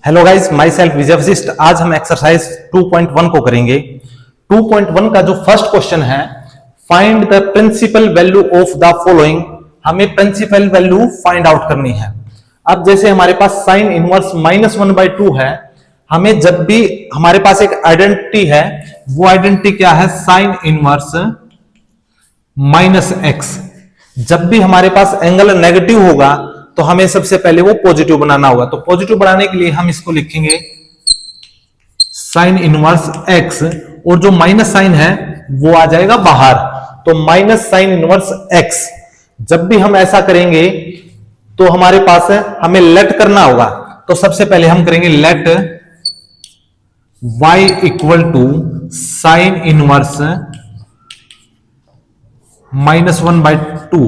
Hello guys, myself Vijay Vashishth. आज हम exercise 2.1 को करेंगे। 2.1 का जो फर्स्ट क्वेश्चन है, find the principal value of the following. हमें प्रिंसिपल वैल्यू फाइंड आउट करनी है। अब जैसे हमारे पास साइन इनवर्स -1/2 है, हमें जब भी हमारे पास एक आइडेंटिटी है, वो आइडेंटिटी क्या है? Sine inverse -x। जब भी हमारे पास एंगल नेगेटिव होगा तो हमें सबसे पहले वो पॉजिटिव बनाना होगा। तो पॉजिटिव बनाने के लिए हम इसको लिखेंगे साइन इनवर्स x, और जो माइनस साइन है वो आ जाएगा बाहर, तो माइनस साइन इनवर्स x। जब भी हम ऐसा करेंगे तो हमारे पास है, हमें लेट करना होगा। तो सबसे पहले हम करेंगे let y equal to sine inverse -1/2,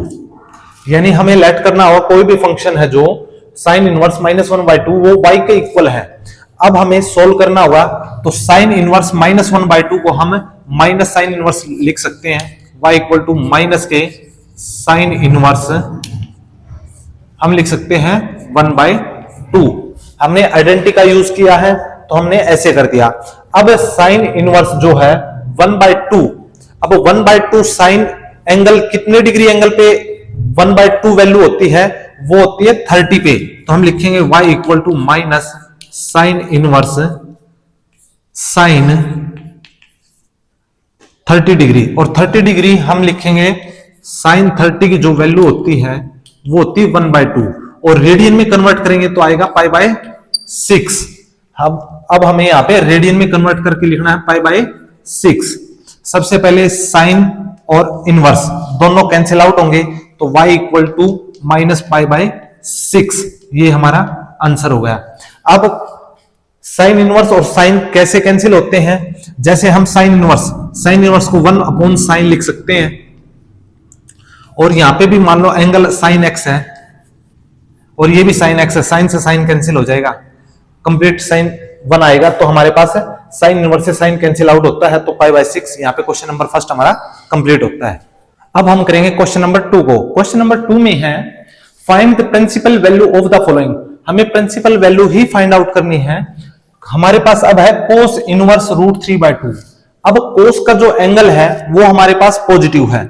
यानी हमें लेट करना होगा कोई भी फंक्शन है जो साइन इनवर्स -1/2 वो y के इक्वल है। अब हमें सोल्व करना होगा, तो साइन इनवर्स -1/2 को हम माइनस साइन इनवर्स लिख सकते हैं। y इक्वल टू माइनस के साइन इनवर्स हम लिख सकते हैं 1/2। हमने आइडेंटिटी का यूज किया है तो हमने ऐसे कर दिया। अब साइन इनवर्स जो है 1/2, अब 1/2 साइन एंगल कितने डिग्री एंगल पे 1/2 वैल्यू होती है? वो होती है 30 पे। तो हम लिखेंगे y equal to minus sine inverse sine 30 degree, और 30 डिग्री हम लिखेंगे साइन 30 की जो वैल्यू होती है वो होती है 1/2, और रेडियन में कन्वर्ट करेंगे तो आएगा π/6। अब हमें यहाँ पे रेडियन में कन्वर्ट करके लिखना है π/6। सबसे पहले साइन और इनवर्स दोनों कैंसिल आउट होंगे, तो y इक्वल टू माइनस π/6, ये हमारा आंसर हो गया। अब साइन इनवर्स और साइन कैसे कैंसिल होते हैं? जैसे हम साइन इनवर्स को 1/sin लिख सकते हैं, और यहां पे भी मान लो एंगल साइन x है और ये भी साइन x है, साइन से साइन कैंसिल हो जाएगा, कंप्लीट साइन 1 आएगा। तो हमारे पास साइन इनवर्स से साइन कैंसिल आउट होता है, तो π/6 यहाँ पे क्वेश्चन नंबर फर्स्ट हमारा कंप्लीट होता है। अब हम करेंगे क्वेश्चन नंबर 2 को। क्वेश्चन नंबर 2 में है find the principal value of the following. हमें प्रिंसिपल वैल्यू ही फाइंड आउट करनी है। हमारे पास अब है cos इनवर्स √3/2। अब cos का जो एंगल है वो हमारे पास पॉजिटिव है।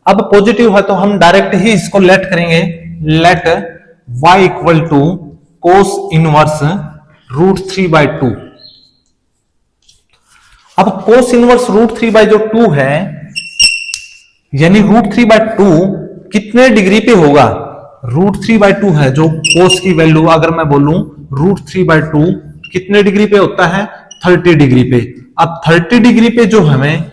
अब पॉजिटिव है तो हम डायरेक्ट ही इसको लेट करेंगे, let y equal to cos inverse √3/2। अब cos इनवर्स √3/2 है, यानी √3/2 कितने डिग्री पे होगा? √3/2 है जो cos की वैल्यू, अगर मैं बोलूं √3/2 कितने डिग्री पे होता है? 30 डिग्री पे। अब 30 डिग्री पे जो हमें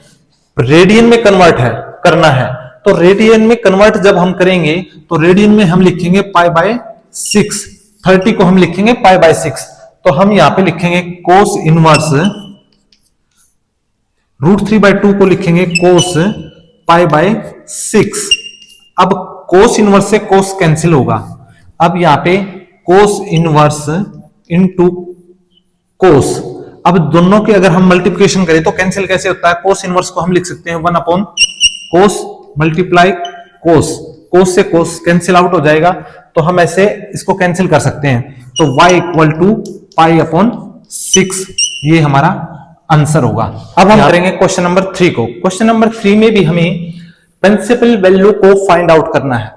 रेडियन में कन्वर्ट करना है, तो रेडियन में कन्वर्ट जब हम करेंगे तो रेडियन में हम लिखेंगे π/6, 30 को हम लिखेंगे π/6। तो हम यहां पे लिखेंगे cos इनवर्स √3/2 को लिखेंगे cos π/6। अब cos इनवर्स से cos कैंसिल होगा। अब यहां पे cos इनवर्स इनटू cos, अब दोनों के अगर हम मल्टीप्लिकेशन करें तो कैंसिल कैसे होता है? cos इनवर्स को हम लिख सकते हैं 1/cos मल्टीप्लाई cos से cos कैंसिल आउट हो जाएगा, तो हम ऐसे इसको कैंसिल कर सकते हैं। तो y इक्वल टू π/6, ये हमारा आंसर होगा। अब हम करेंगे क्वेश्चन नंबर 3 को। क्वेश्चन नंबर 3 में भी हमें प्रिंसिपल वैल्यू को फाइंड आउट करना है।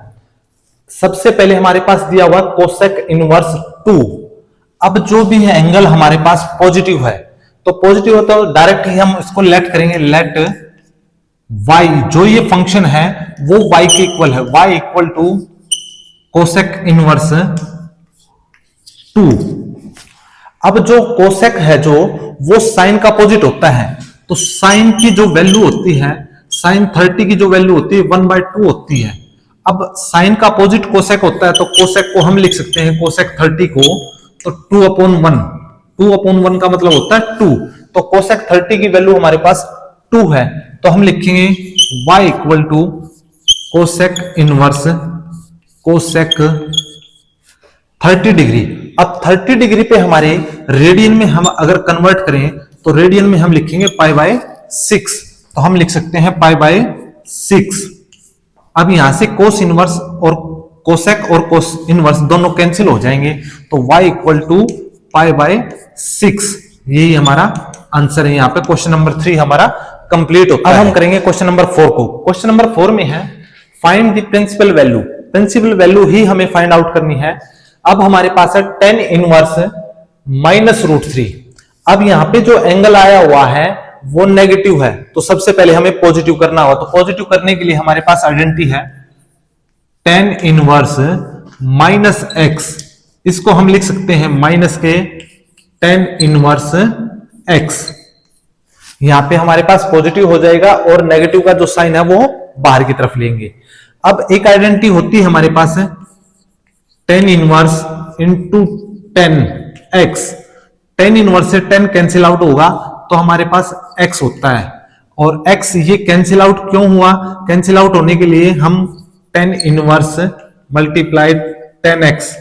सबसे पहले हमारे पास दिया हुआ कोसेक इनवर्स 2। अब जो भी है एंगल हमारे पास पॉजिटिव है, तो पॉजिटिव हो तो डायरेक्ट ही हम इसको लेट करेंगे, लेट y, जो ये फंक्शन है वो y के इक्वल है, y equal to cosec inverse 2। अब जो कोसेक है जो वो साइन का अपोजिट होता है, तो साइन की जो वैल्यू होती है, साइन 30 की जो वैल्यू होती है 1/2 होती है। अब साइन का अपोजिट कोसेक होता है, तो कोसेक को हम लिख सकते हैं, कोसेक 30 को तो 2/1, 2/1 का मतलब होता है 2। तो कोसेक 30 की वैल्यू हमारे पास 2 है, तो हम लिखेंगे y equal to cosec inverse cosec 30 degree. अब 30 डिग्री पे हमारे रेडियन में हम अगर कन्वर्ट करें तो रेडियन में हम लिखेंगे π/6, तो हम लिख सकते हैं π/6। अब यहां से कोस इनवर्स और कोसेक और कोस इनवर्स दोनों कैंसिल हो जाएंगे, तो y equal to pi by 6। यही हमारा आंसर है। यहाँ पे क्वेश्चन नंबर 3 हमारा कंप्लीट होता है। अब हम करेंगे क्वेश्चन नंबर 4 को। क्वेश्चन नंबर 4 में है find the principal value. Principal value ही हमें फाइंड आउट करनी है। अब हमारे पास है tan इनवर्स माइनस रूट 3। अब यहाँ पे जो एंगल आया हुआ है वो नेगेटिव है, तो सबसे पहले हमें पॉजिटिव करना होगा। तो पॉजिटिव करने के लिए हमारे पास आइडेंटिटी है tan इनवर्स माइनस एक्स। इसको हम लिख सकते हैं माइनस के tan इनवर्स एक्स। यहां पे हमारे पास पॉजिटिव हो जाएगा और नेगेटिव का जो साइन है वो बाहर की तरफ लेंगे। अब एक आइडेंटिटी होती है हमारे पास tan inverse into tan x. tan inverse से tan कैंसिल आउट होगा तो हमारे पास x होता है, और x ये कैंसिल आउट क्यों हुआ? कैंसिल आउट होने के लिए हम tan inverse multiplied tan x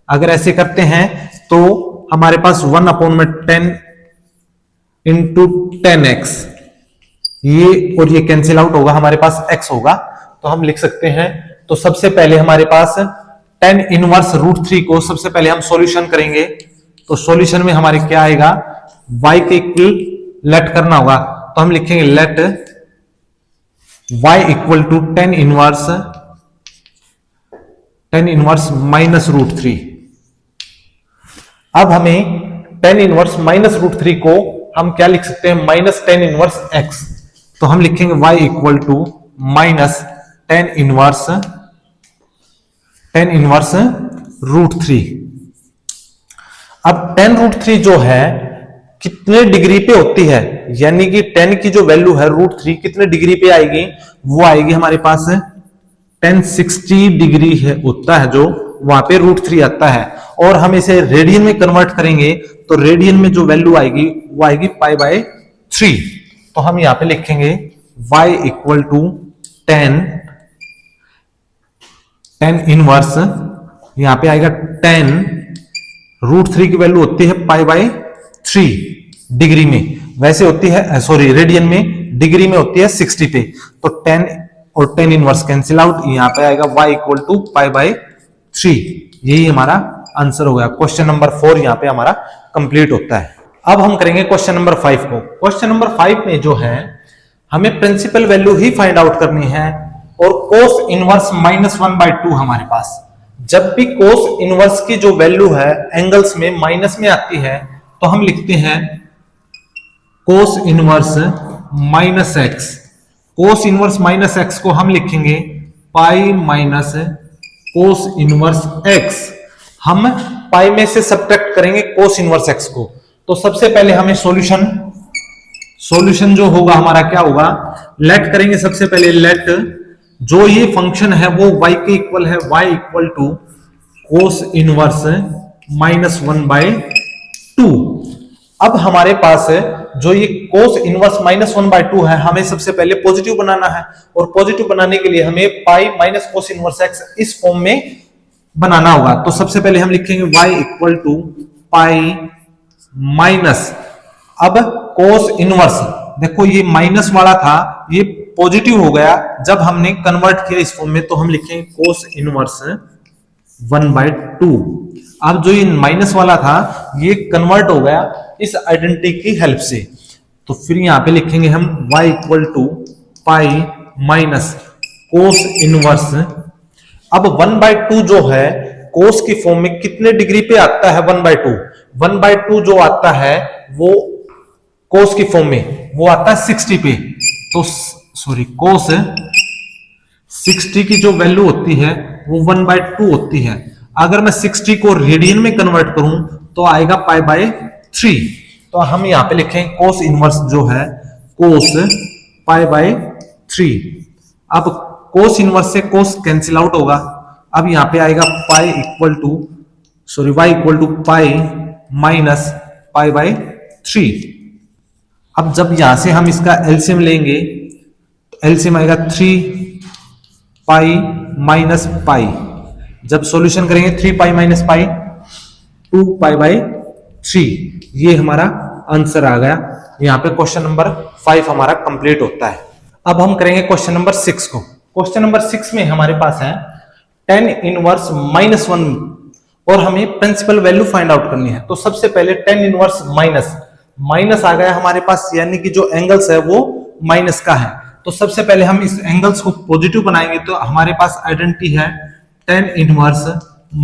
अगर ऐसे करते हैं तो हमारे पास 1 अपॉन में 10 इंटू tan x, ये और ये कैंसिल आउट होगा, हमारे पास x होगा। तो हम लिख सकते हैं, तो सबसे पहले हमारे पास tan इनवर्स रूट 3 को सबसे पहले हम सॉल्यूशन करेंगे। तो सॉल्यूशन में हमारे क्या आएगा, y के इक्वल लेट करना होगा। तो हम लिखेंगे let y equal to tan inverse minus root 3। अब हमें tan इनवर्स माइनस रूट 3 को हम क्या लिख सकते हैं, माइनस tan इनवर्स x। तो हम लिखेंगे y equal to minus tan inverse root 3। अब tan रूट 3 जो है कितने डिग्री पे होती है, यानी कि tan की जो वैल्यू है रूट 3 कितने डिग्री पे आएगी, वो आएगी हमारे पास tan 60 डिग्री है होता है, जो वहां पे रूट 3 आता है। और हम इसे रेडियन में कन्वर्ट करेंगे तो रेडियन में जो वैल्यू आएगी वो आएगी पाई बाय 3। तो हम यहां पे लिखेंगे y equal to tan inverse, यहां पे आएगा tan रूट 3 की वैल्यू होती है पाई बाय 3 डिग्री में, वैसे होती है सॉरी रेडियन में, डिग्री में होती है 60 पे। तो tan और tan इनवर्स कैंसिल आउट, यहां पे आएगा y equal to pi by 3। यही हमारा आंसर हो गया। क्वेश्चन नंबर 4 यहां पे हमारा कंप्लीट होता है। अब हम करेंगे क्वेश्चन नंबर 5 को। क्वेश्चन नंबर 5 में जो है हमें प्रिंसिपल वैल्यू ही फाइंड आउट करनी है, और कोस इनवर्स माइनस 1/2 हमारे पास। जब भी कोस इनवर्स की जो वैल्यू है एंगल्स में माइनस में आती है तो हम लिखते हैं कोस इनवर्स माइनस एक्स। कोस इनवर्स माइनस एक्स को हम लिखेंगे pi minus cos inverse x. हम पाई में से सब्ट्रैक्ट करेंगे कोस इनवर्स एक्स को। तो सबसे पहले हमें सॉल्यूशन जो होगा हमारा क्या होगा, लेट करेंगे सबसे पहले। लेट जो ये फंक्शन है वो y के इक्वल है, y equal to cos inverse minus 1/2। अब हमारे पास जो ये कोस इनवर्स माइनस 1/2 है, हमें सबसे पहले पॉजिटिव बनाना है, और पॉजिटिव बनाने के लिए हमें pi minus cos inverse x इस फॉर्म में बनाना होगा। तो सबसे पहले हम लिखेंगे y equal to pi minus, अब कोस इनवर्स, देखो ये माइनस वाला था ये पॉजिटिव हो गया जब हमने कन्वर्ट किया इस फॉर्म में। तो हम लिखेंगे कोस इनवर्स 1/2। अब जो ये माइनस वाला था ये कन्वर्ट हो गया इस आइडेंटिटी की हेल्प से। तो फिर यहां पे लिखेंगे हम y equal to pi minus cos inverse. अब 1/2 जो है कोस की फॉर्म में कितने डिग्री पे आता है, 1/2। 1/2 जो आता है वो कोस की फॉर्म में वो आता है 60 पे। तो सॉरी कोस 60 की जो वैल्यू होती है वो 1/2 होती है। अगर मैं 60 को रेडियन में कन्वर्ट करूं तो आएगा पाई बाय 3। तो हम यहां पे लिखें कोस इनवर्स जो है कोस पाई बाय 3। अब कोस इनवर्स से कोस कैंसिल आउट होगा। अब यहां पे आएगा pi equal to y equal to pi minus pi by 3। अब जब यहां से हम इसका एलसीएम लेंगे तो एलसीएम आएगा 3 पाई माइनस पाई। जब सॉल्यूशन करेंगे 3 पाई माइनस पाई 2 पाई बाय 3। ये हमारा आंसर आ गया। यहां पे क्वेश्चन नंबर 5 हमारा कंप्लीट होता है। अब हम करेंगे क्वेश्चन नंबर 6 को। क्वेश्चन नंबर 6 में हमारे पास है tan इनवर्स -1 और हमें प्रिंसिपल वैल्यू फाइंड आउट करनी है। तो सबसे पहले टेन इनवर्स माइनस, माइनस आ गया हमारे पास, यानी कि जो एंगल्स है वो माइनस का है। तो सबसे पहले हम इस एंगल्स को पॉजिटिव बनाएंगे, तो हमारे पास आइडेंटिटी है ten inverse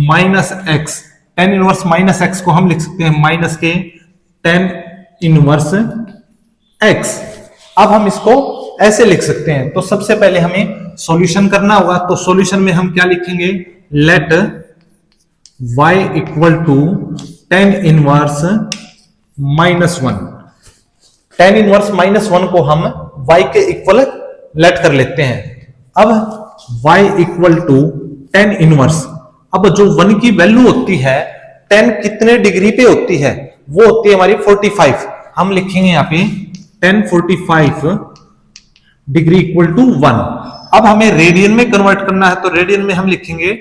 minus x. Ten inverse minus x को हम लिख सकते हैं माइनस के टेन इनवर्स एक्स। अब हम इसको ऐसे लिख सकते हैं। तो सबसे पहले हमें सॉल्यूशन करना होगा। तो सॉल्यूशन में हम क्या लिखेंगे, let y equal to tan inverse minus one. Tan inverse minus one को हम y के इक्वल लेट कर लेते हैं। अब y equal to tan inverse, अब जो वन की वैल्यू होती है, टेन कितने डिग्री पे होती है, वो होती है हमारी 45। हम लिखेंगे यहाँ पे टेन 45 डिग्री इक्वल टू 1। अब हमें रेडियन में कन्वर्ट करना है, तो रेडियन में हम लिखेंगे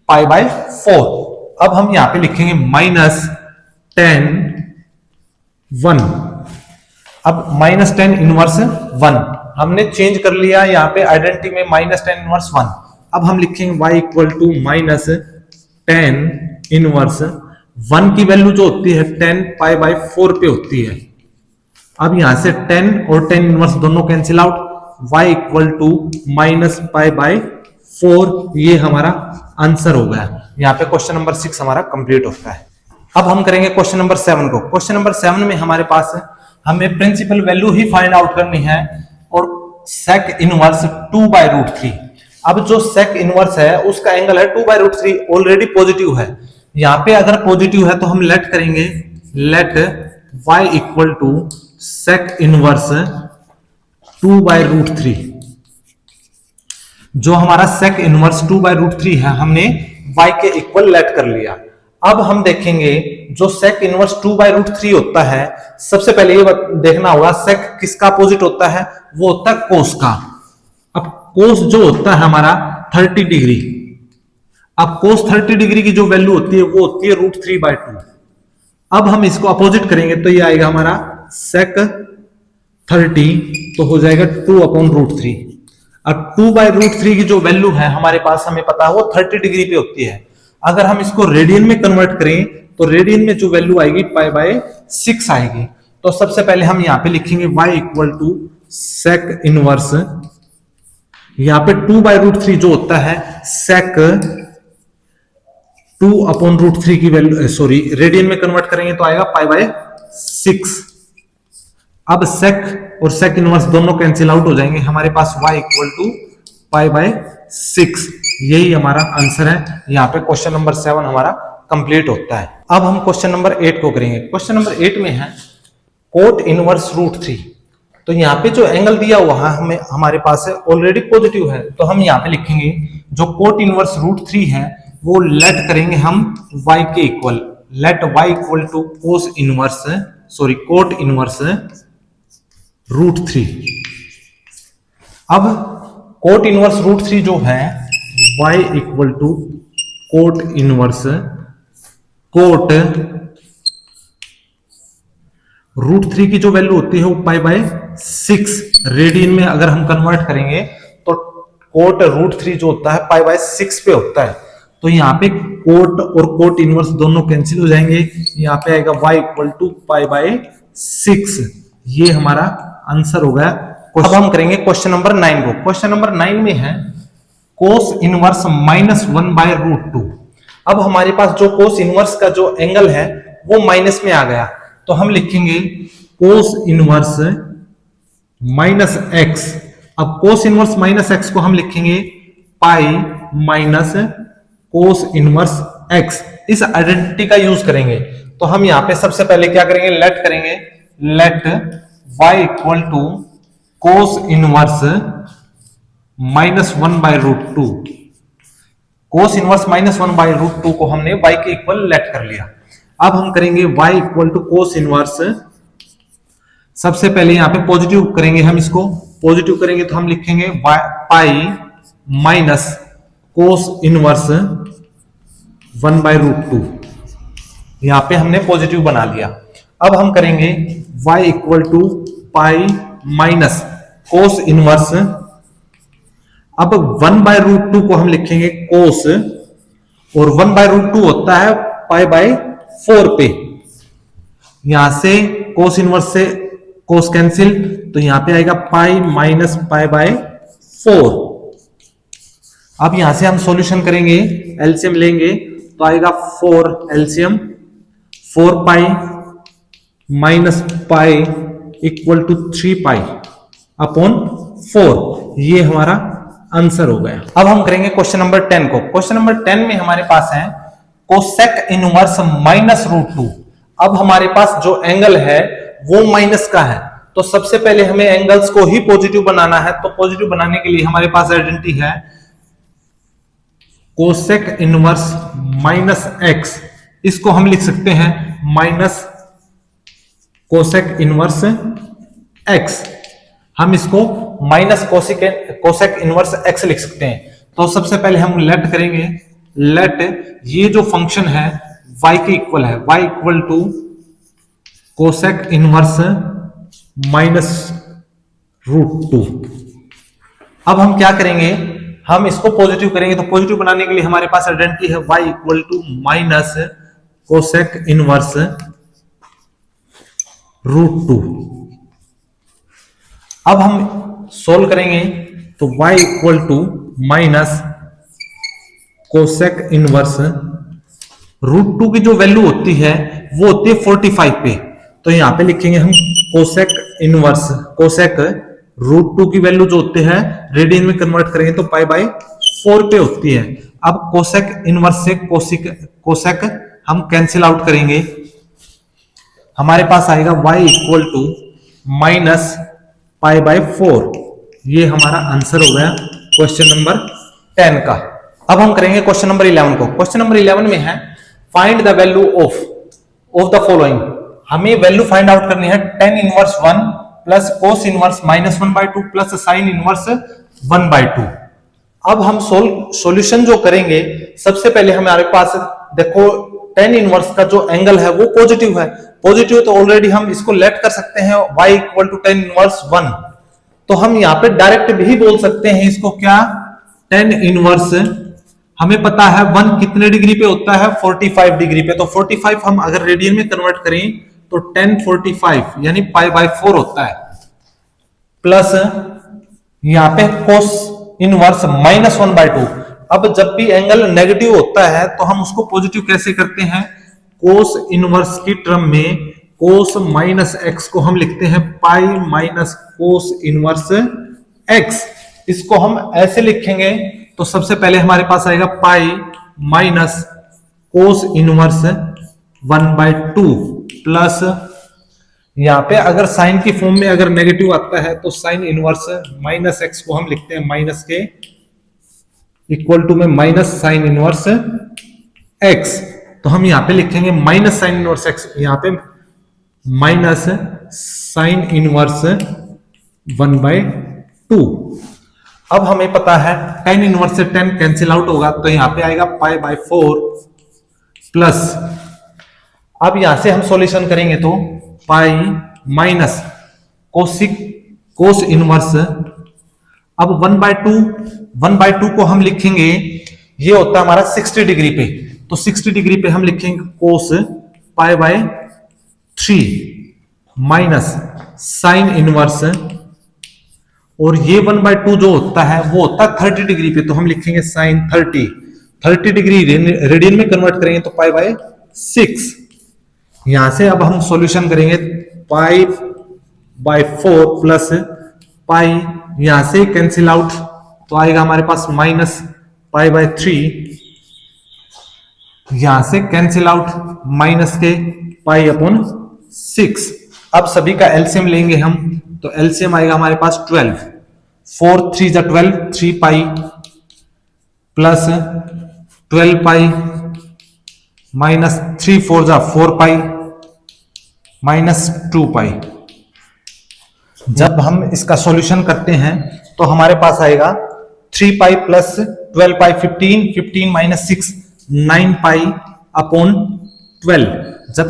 पाई बाय 4। अब हम यहां पे लिखेंगे माइनस 10 1। अब माइनस 10 इनवर्स 1 हमने चेंज कर लिया यहां पे आइडेंटिटी में माइनस 10 इनवर्स 1। अब हम लिखेंगे y equal to minus 10 inverse 1 की वैल्यू जो होती है 10 पाई बाय 4 पे होती है। अब यहां से 10 और 10 इनवर्स दोनों cancel out, y equal to minus pi by 4, ये हमारा आंसर हो गया। यहाँ पे क्वेश्चन नंबर 6 हमारा कंप्लीट होता है। अब हम करेंगे क्वेश्चन नंबर 7 को। क्वेश्चन नंबर 7 में हमारे पास हमें प्रिंसिपल वैल्यू ही फाइंड आउट करनी है और सेक इनवर्स 2 बाय रूट 3। अब जो सेक इनवर्स है उसका एंगल है 2 बाय रूट 3, ऑलरेडी पॉजिटिव है। यहाँ पे अगर पॉजिटिव है तो हम लेट करेंगे, let y equal to sec inverse 2 by root 3। जो हमारा सेक इनवर्स 2 बाय रूट 3 है, हमने y के इक्वल लेट कर लिया। अब हम देखेंगे जो सेक इनवर्स 2 बाय रूट 3 होता है, सबसे पहले ये देखना होगा सेक किसका अपोजिट होता है, वो होता है कोस का। अब कोस जो होता है हमारा 30 डिग्री, अब कोस 30 डिग्री की जो वैल्यू होती है वो होती है रूट 3 बाय 2। अब हम इसको अपोजिट करेंगे तो ये आएगा हमारा सेक 30, तो हो जाएगा 2 अपॉन रूट 3। अब 2 बाय रूट 3 की जो वैल्यू है हमारे पास हमें पता है वो 30 डिग्री पे होती है। अगर हम इसको रेडियन में कन्वर्ट करें तो रेडियन में जो वैल्यू आएगी पाई बाय 6 आएगी। तो सबसे पहले हम यहां पे लिखेंगे y equal to sec inverse, यहां पे 2 बाय रूट 3 जो होता है सेक 2 अपॉन रूट 3 की वैल्यू, सॉरी रेडियन में कन्वर्ट करेंगे तो आएगा पाई बाय 6। अब सेक और सेक इनवर्स दोनों कैंसिल आउट हो जाएंगे, हमारे पास y equal to pi by 6, यही हमारा आंसर है। यहाँ पे क्वेश्चन नंबर 7 हमारा कंप्लीट होता है। अब हम क्वेश्चन नंबर 8 को करेंगे। क्वेश्चन नंबर 8 में है कोट इनवर्स रूट 3। तो यहाँ पे जो एंगल दिया हुआ है हमें हमारे पास है ऑलरेडी पॉजिटिव है, तो हम यहाँ पे लिखेंगे जो कोट इनवर्स रूट 3 है वो लेट करेंगे हम y के equal, let y equal to cos inverse, sorry cot inverse root 3। अब कोट इनवर्स रूट 3 जो है y equal to cot inverse cot root 3 की जो वैल्यू होती है वो पाई बाय 6। रेडियन में अगर हम कन्वर्ट करेंगे तो कोट रूट 3 जो होता है पाई बाय 6 पे होता है। तो यहाँ पे कोट और कोट इनवर्स दोनों कैंसिल हो जाएंगे, यहाँ पे आएगा y equal to pi by 6, ये हमारा आंसर हो गया। अब हम करेंगे क्वेश्चन नंबर 9 को। क्वेश्चन नंबर 9 में है cos inverse minus 1 by root 2। अब हमारे पास जो कोस इनवर्स का जो एंगल है वो माइनस में आ गया, तो हम लिखेंगे कोस इनवर्स माइनस एक्स। अब कोस इनवर्स माइनस एक्स को हम लिखेंगे pi minus cos inverse x. इस आइडेंटिटी का यूज करेंगे। तो हम यहां पे सबसे पहले क्या करेंगे, लेट करेंगे, let y equal to cos inverse minus 1 by root 2। Cos inverse minus 1 by root 2 को हमने y के इक्वल लेट कर लिया। अब हम करेंगे y equal to cos inverse, सबसे पहले यहां पे पॉजिटिव करेंगे, हम इसको पॉजिटिव करेंगे तो हम लिखेंगे pi minus cos inverse 1 by root 2। यहां पे हमने पॉजिटिव बना लिया। अब हम करेंगे y equal to pi minus cos inverse, अब 1 बाय रूट 2 को हम लिखेंगे कोस और 1/√2 होता है पाई बाय 4 पे। यहां से कोस इनवर्स से कोस कैंसिल, तो यहां पे आएगा पाई माइनस पाई बाय 4। अब यहां से हम सॉल्यूशन करेंगे, एलसीएम लेंगे तो आएगा 4 LCM 4 pi minus pi equal to 3 pi upon 4। ये हमारा आंसर हो गया। अब हम करेंगे क्वेश्चन नंबर 10 को। क्वेश्चन नंबर 10 में हमारे पास है कोसेक इनवर्स -√2। अब हमारे पास जो एंगल है वो माइनस का है, तो सबसे पहले हमें एंगल्स को ही पॉजिटिव बनाना है। तो पॉजिटिव बनाने के लिए हमारे पास आइडेंटिटी है कोसेक इनवर्स -x। इसको हम लिख सकते हैं माइनस कोसेक इनवर्स x। हम इसको माइनस कोसेक इनवर्स x लिख सकते हैं। तो सबसे पहले हम लेट करेंगे, लेट ये जो फंक्शन है y के इक्वल है, y equal to cosec inverse -√2। अब हम क्या करेंगे, हम इसको पॉजिटिव करेंगे। तो पॉजिटिव बनाने के लिए हमारे पास आइडेंटिटी है y equal to minus cosec inverse √2। अब हम सोल्व करेंगे तो y equal to minus cosec inverse √2 की जो वैल्यू होती है वो होती है 45 पे। तो यहां पे लिखेंगे हम कोसेक इनवर्स, कोसेक √2 की वैल्यू जो होती है रेडियन में कन्वर्ट करेंगे तो पाई बाय 4 पे होती है। अब कोसेक इनवर्स से कोसेक हम कैंसिल आउट करेंगे, हमारे पास आएगा y equal to minus pi by 4। ये हमारा आंसर हो गया क्वेश्चन नंबर 10 का। अब हम करेंगे क्वेश्चन नंबर 11 को। क्वेश्चन नंबर 11 में है find the value of the following. हमें वैल्यू फाइंड आउट करनी है tan inverse 1 plus cos inverse -1/2 plus sign inverse 1/2। अब हम सॉल्यूशन जो करेंगे, सबसे पहले हमारे पास देखो tan इनवर्स का जो एंगल है वो पॉजिटिव है। पॉजिटिव तो ऑलरेडी हम इसको लेट कर सकते हैं y equal to tan inverse 1। तो हम यहाँ पे डायरेक्ट भी बोल सकते हैं इसको, क्या tan इनवर्स, हमें पता है 1 कितने डिग्री पे होता है 45 डिग्री पे। तो 45 हम अगर रेडियन में कन्वर्ट करें तो tan 45 यानी पाई बाय 4 होता है, प्लस यहां पे कोस इनवर्स -1/2। अब जब भी एंगल नेगेटिव होता है तो हम उसको पॉजिटिव कैसे करते हैं, कोस इनवर्स की टर्म में कोस माइनस x को हम लिखते हैं पाई माइनस कोस इनवर्स x। इसको हम ऐसे लिखेंगे तो सबसे पहले हमारे पास आएगा पाई माइनस कोस इनवर्स 1/2 प्लस यहां पे अगर साइन की फॉर्म में अगर नेगेटिव आता है तो साइन इनवर्स माइनस x को हम लिखते हैं माइनस के इक्वल टू में माइनस साइन इनवर्स x। तो हम यहां पे लिखेंगे माइनस साइन इनवर्स x, यहां पे माइनस साइन इनवर्स 1/2। अब हमें पता है tan इनवर्स से tan कैंसिल आउट होगा, तो यहां पे आएगा पाई बाय 4 प्लस, अब यहां से हम सॉल्यूशन करेंगे तो पाई माइनस कोस इनवर्स, अब 1/2 को हम लिखेंगे, ये होता है हमारा 60 डिग्री पे। तो 60 डिग्री पे हम लिखेंगे cos pi by 3 minus sine inverse, और ये 1/2 जो होता है वो होता है 30 डिग्री पे। तो हम लिखेंगे साइन 30 डिग्री रेडियन में कन्वर्ट करेंगे तो पाई बाय 6। यहां से अब हम सॉल्यूशन करेंगे पाई बाय 4 प्लस पाई, यहां से कैंसिल आउट तो आएगा हमारे पास माइनस पाई बाय 3, यहां से कैंसिल आउट माइनस के पाई अपॉन 6। अब सभी का एलसीएम लेंगे हम, तो एलसीएम आएगा हमारे पास 12, 4 3 जा 12, 3 पाई प्लस 12 पाई माइनस 3 4 जा 4 पाई माइनस 2 पाई। जब हम इसका सॉल्यूशन करते हैं तो हमारे पास आएगा 3 पाई प्लस 12 पाई 15 माइनस 6 9 पाई अपॉन 12। जब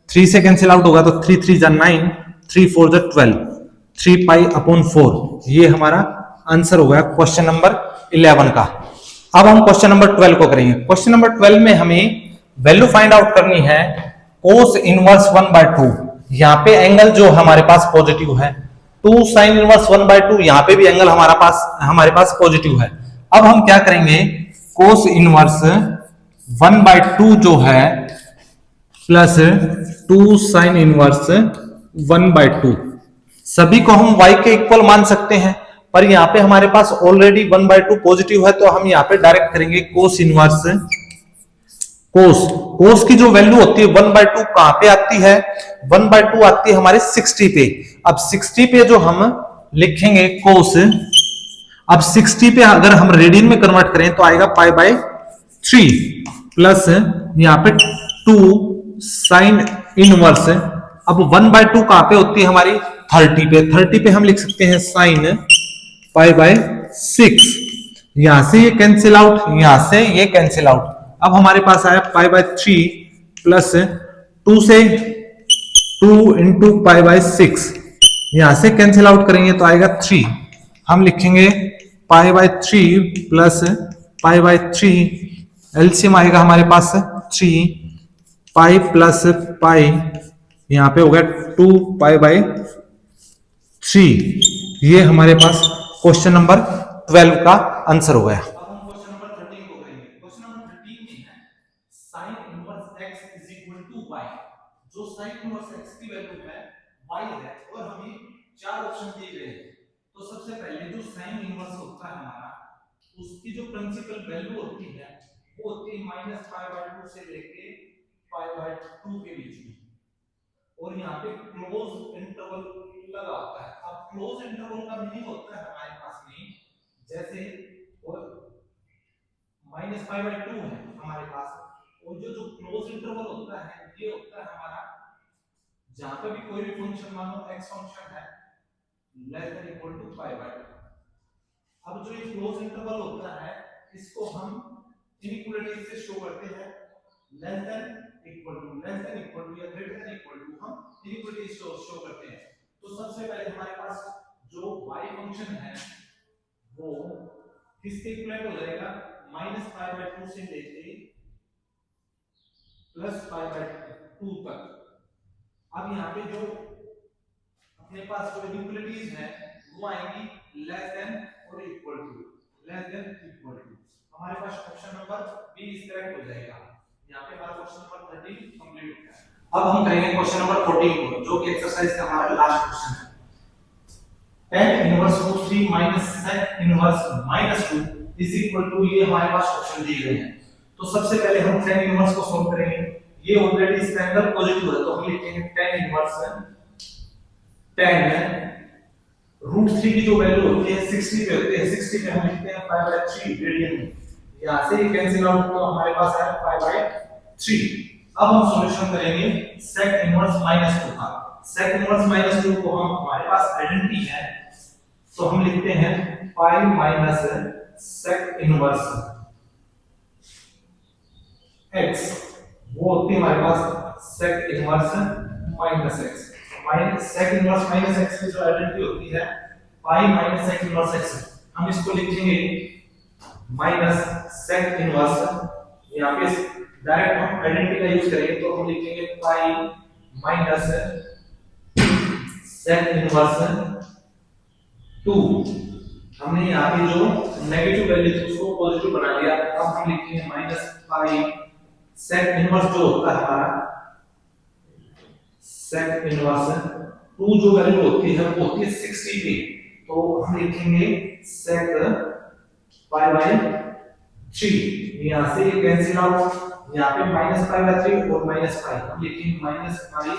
3 से कैंसिल आउट होगा तो 3 3 जा 9, 3 4 जा 12, 3 पाई अपॉन 4। ये हमारा आंसर हो गया क्वेश्चन नंबर 11 का। अब हम क्वेश्चन नंबर 12 को करेंगे। क्वेश्चन नंबर 12 में हमें वैल्यू फाइंड आउट करनी है कोस इनवर्स 1/2। यहाँ पे एंगल जो हमारे पास पॉजिटिव है, 2 साइन इनवर्स 1/2, यहाँ पे भी एंगल हमारे पास पॉजिटिव है। अब हम क्या करेंगे, कोस इनवर्स 1/2 जो है प्लस 2 साइन इनवर्स 1/2, सभी को हम y के इक्वल मान सकते हैं, पर यहाँ पे हमारे पास ऑलरेडी 1/2 पॉजिटिव है, तो हम यहाँ पे डायरेक्ट करेंगे कोस इनवर्स। कोस की जो वैल्यू होती है 1/2 कहां पे आती है, 1/2 आती है हमारे 60 पे। अब 60 पे जो हम लिखेंगे कोस, अब 60 पे अगर हम रेडियन में कन्वर्ट करें तो आएगा π/3 प्लस यहाँ पे 2 साइन इनवर्स। अब 1/2 कहां पे होती है हमारी, 30 पे। 30 पे हम लिख सकते हैं साइन π/6। यहां से ये कैंसिल आउट, यहां से ये कैंसिल आउट। अब हमारे पास आया π/3 प्लस 2 से 2 इंटू π/6, यहां से कैंसिल आउट करेंगे तो आएगा 3। हम लिखेंगे π/3 प्लस π/3, एलसीएम आएगा हमारे पास 3, पाई प्लस पाई, यहां पे हो गया 2π/3। ये हमारे पास क्वेश्चन नंबर 12 का आंसर हो गया। अब हम क्वेश्चन नंबर 13 को करेंगे। क्वेश्चन नंबर 13 में है sin इनवर्स x y। जो sin इनवर्स x की वैल्यू है y है और हमें 4 ऑप्शन दिए गए हैं। तो सबसे पहले जो sin इनवर्स होता है हमारा, उसकी जो प्रिंसिपल वैल्यू होती है वो होती है -π/2 से लेके π/2 के बीच में, और यहाँ पे क्लोज इंटरवल लगा होता है। अब क्लोज इंटरवल का मीनिंग होता है हमारे पास में, जैसे और -π/2 है हमारे पास, और जो क्लोज इंटरवल होता है ये होता है हमारा जहां पे भी कोई भी फंक्शन, मान लो x फंक्शन है लेस देन इक्वल टू π/2। अब जो ये क्लोज इंटरवल होता है इसको हम इनइक्वालिटी से शो करते हैं, लेस देन इक्वल टू या ग्रेटर देन इक्वल टू, हम इनइक्वालिटी शो करते हैं। तो सबसे पहले हमारे पास जो y फंक्शन है वो किसके इक्वलेंट हो जाएगा, -π/2 से लेके +π/2 तक। अब यहाँ पे जो अपने पास जो इनइक्वालिटीज हैं वो आएंगी लेस देन और इक्वल टू, हमारे पास ऑप्शन नंबर बी इस करेक्ट हो जाएगा। यहाँ पे हमारा क्वेश्चन नंबर 13 कंप्लीट हो गया। अब हम करेंगे क्वेश्चन नंबर 14 को, जो कि एक्सरसाइज का हमारा लास्ट क्वेश्चन है। tan inverse √3 minus sec inverse -2 is equal to, ये हमारे पास ऑप्शन दिए गए हैं। तो सबसे पहले हम tan इनवर्स को सॉल्व करेंगे। ये ऑलरेडी इसका एंगल पॉजिटिव है, तो हम लिखेंगे tan इनवर्स tan √3 की जो वैल्यू होती है 60 पे होती है, 60 पे हम लिखते हैं π/3 रेडियन में। यहां से ये कैंसिल आउट, तो हमारे पास है π/3। अब हम सॉल्यूशन करेंगे sec इनवर्स -2 का। sec इनवर्स -2 को हम, हमारे पास आइडेंटिटी है, तो हम लिखते हैं pi minus sec inverse x, वो होती है हमारे पास sec inverse -x। sec inverse -x की जो आइडेंटिटी होती है pi minus sec inverse x, हम इसको लिखेंगे माइनस sec इनवर्स, यहाँ पे डायरेक्ट हम आइडेंटिटी का यूज करेंगे तो हम लिखेंगे पाई माइनस sec इनवर्स 2। हमने यहाँ पे जो नेगेटिव वैल्यू थी उसको पॉजिटिव बना लिया। अब हम लिखेंगे माइनस पाई sec इनवर्स जो होता है हमारा sec इनवर्स 2 जो वैल्यू होती है वो होती है 60 पे, तो हम लिखेंगे sec π/3। यहाँ से ये कैंसिल आउट, यहाँ पे -π/3 और -π, हम लिखेंगे -π/3।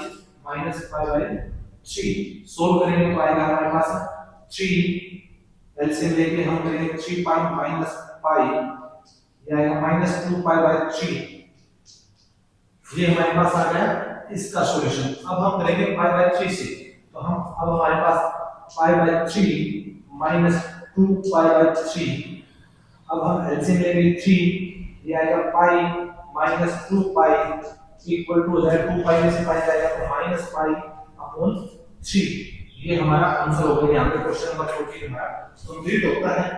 सोल्व करेंगे तो आएगा हमारे पास 3, एलसीएम लेके हम करेंगे 3 पाई माइनस पाई, ये आएगा -2π/3। ये हमारे पास आ गया इसका सॉल्यूशन। अब हम करेंगे π/3 से, तो हम अब हमारे पास π/3 -2π/3। अब हम एलसीएम लेंगे 3, ये आएगा पाई -2π इक्वल टू हो जाएगा 2π में से पाई जाएगा तो -π/3। ये हमारा आंसर हो गया। यहाँ पे क्वेश्चन नंबर 14 हमारा कंप्लीट होता है।